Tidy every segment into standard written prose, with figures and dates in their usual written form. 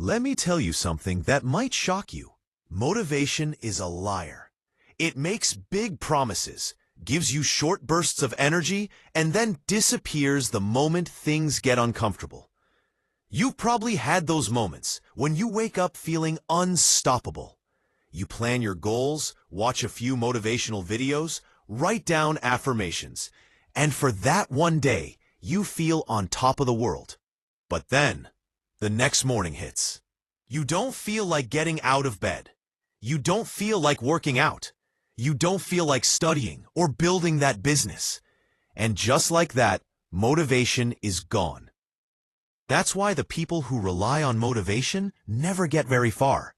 Let me tell you something that might shock you. Motivation is a liar. It makes big promises, gives you short bursts of energy, and then disappears the moment things get uncomfortable. You've probably had those moments when you wake up feeling unstoppable. You plan your goals, watch a few motivational videos, write down affirmations, and for that one day, you feel on top of the world. But then, the next morning hits. You don't feel like getting out of bed. You don't feel like working out. You don't feel like studying or building that business. And just like that, motivation is gone. That's why the people who rely on motivation never get very far.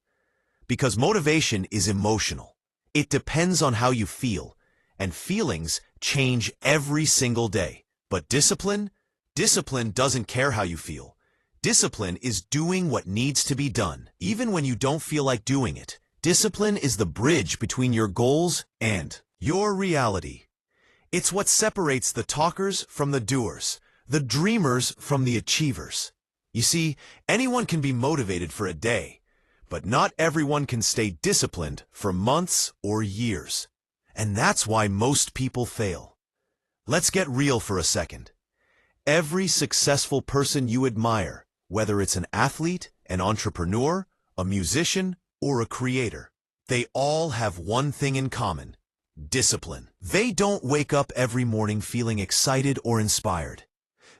Because motivation is emotional. It depends on how you feel, and feelings change every single day. But discipline doesn't care how you feel. Discipline is doing what needs to be done, even when you don't feel like doing it. Discipline is the bridge between your goals and your reality. It's what separates the talkers from the doers, the dreamers from the achievers. You see, anyone can be motivated for a day, but not everyone can stay disciplined for months or years. And that's why most people fail. Let's get real for a second. Every successful person you admire, whether it's an athlete, an entrepreneur, a musician, or a creator, they all have one thing in common: discipline. They don't wake up every morning feeling excited or inspired.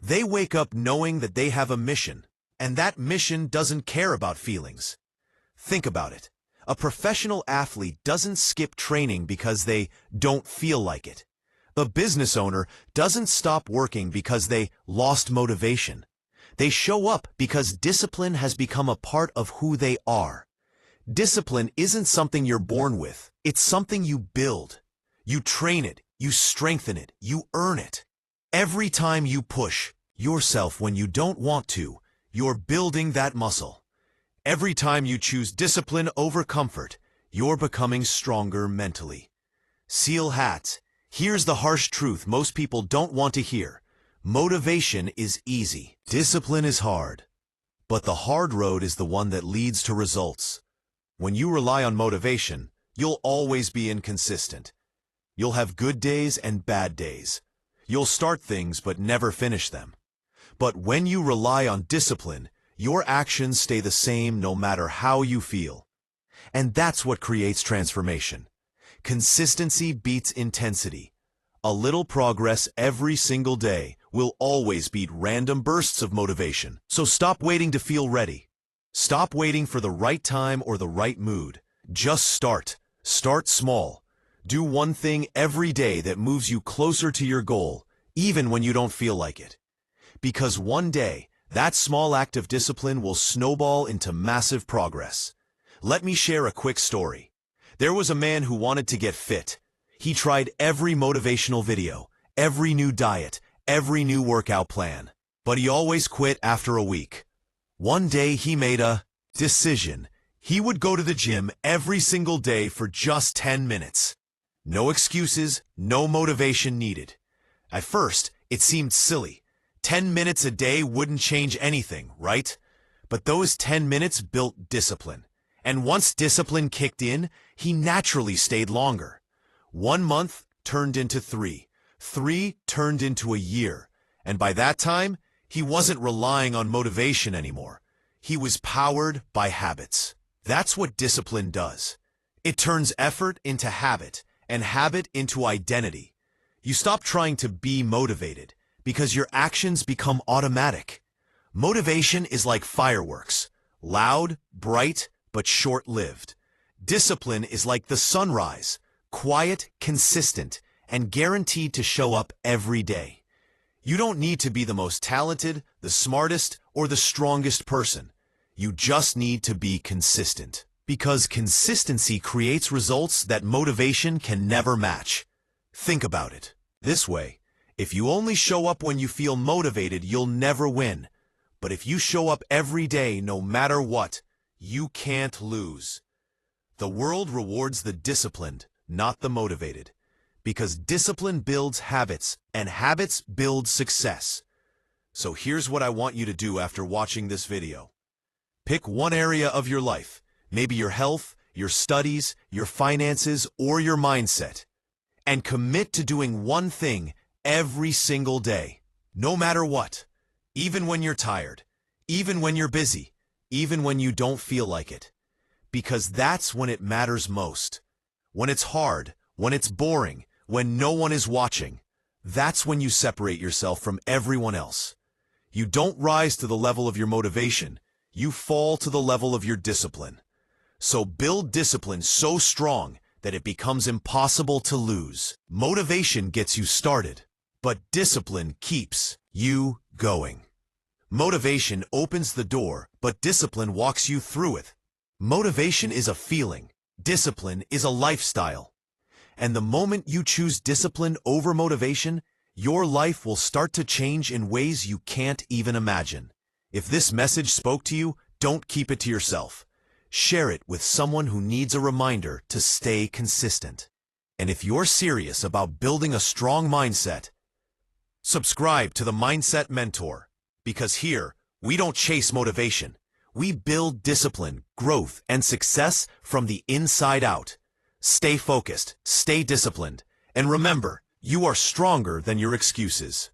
They wake up knowing that they have a mission, and that mission doesn't care about feelings. Think about it. A professional athlete doesn't skip training because they don't feel like it. A business owner doesn't stop working because they lost motivation. They show up because discipline has become a part of who they are. Discipline isn't something you're born with. It's something you build. You train it, you strengthen it, you earn it. Every time you push yourself when you don't want to, you're building that muscle. Every time you choose discipline over comfort, you're becoming stronger mentally. Seal hats. Here's the harsh truth most people don't want to hear. Motivation is easy. Discipline is hard. But the hard road is the one that leads to results. When you rely on motivation, you'll always be inconsistent. You'll have good days and bad days. You'll start things but never finish them. But when you rely on discipline, your actions stay the same no matter how you feel. And that's what creates transformation. Consistency beats intensity. A little progress every single day will always beat random bursts of motivation. So stop waiting to feel ready. Stop waiting for the right time or the right mood. Just start. Start small. Do one thing every day that moves you closer to your goal, even when you don't feel like it. Because one day, that small act of discipline will snowball into massive progress. Let me share a quick story. There was a man who wanted to get fit. He tried every motivational video, every new diet, every new workout plan. But he always quit after a week. One day he made a decision. He would go to the gym every single day for just 10 minutes. No excuses, no motivation needed. At first, it seemed silly. 10 minutes a day wouldn't change anything, right? But those 10 minutes built discipline. And once discipline kicked in, he naturally stayed longer. 1 month turned into 3. 3 turned into a year. And by that time, he wasn't relying on motivation anymore. He was powered by habits. That's what discipline does. It turns effort into habit, and habit into identity. You stop trying to be motivated, because your actions become automatic. Motivation is like fireworks, loud, bright, but short-lived. Discipline is like the sunrise, quiet, consistent, and guaranteed to show up every day. You don't need to be the most talented, the smartest, or the strongest person. You just need to be consistent. Because consistency creates results that motivation can never match. Think about it this way. If you only show up when you feel motivated, you'll never win. But if you show up every day, no matter what, you can't lose. The world rewards the disciplined, not the motivated. Because discipline builds habits, and habits build success. So here's what I want you to do after watching this video. Pick one area of your life, maybe your health, your studies, your finances, or your mindset, and commit to doing one thing every single day, no matter what, even when you're tired, even when you're busy, even when you don't feel like it. Because that's when it matters most. When it's hard, when it's boring, when no one is watching, that's when you separate yourself from everyone else. You don't rise to the level of your motivation, you fall to the level of your discipline. So build discipline so strong that it becomes impossible to lose. Motivation gets you started, but discipline keeps you going. Motivation opens the door, but discipline walks you through it. Motivation is a feeling. Discipline is a lifestyle. And the moment you choose discipline over motivation, your life will start to change in ways you can't even imagine. If this message spoke to you, don't keep it to yourself. Share it with someone who needs a reminder to stay consistent. And if you're serious about building a strong mindset, subscribe to the Mindset Mentor, because here, we don't chase motivation. We build discipline, growth, and success from the inside out. Stay focused, stay disciplined, and remember, you are stronger than your excuses.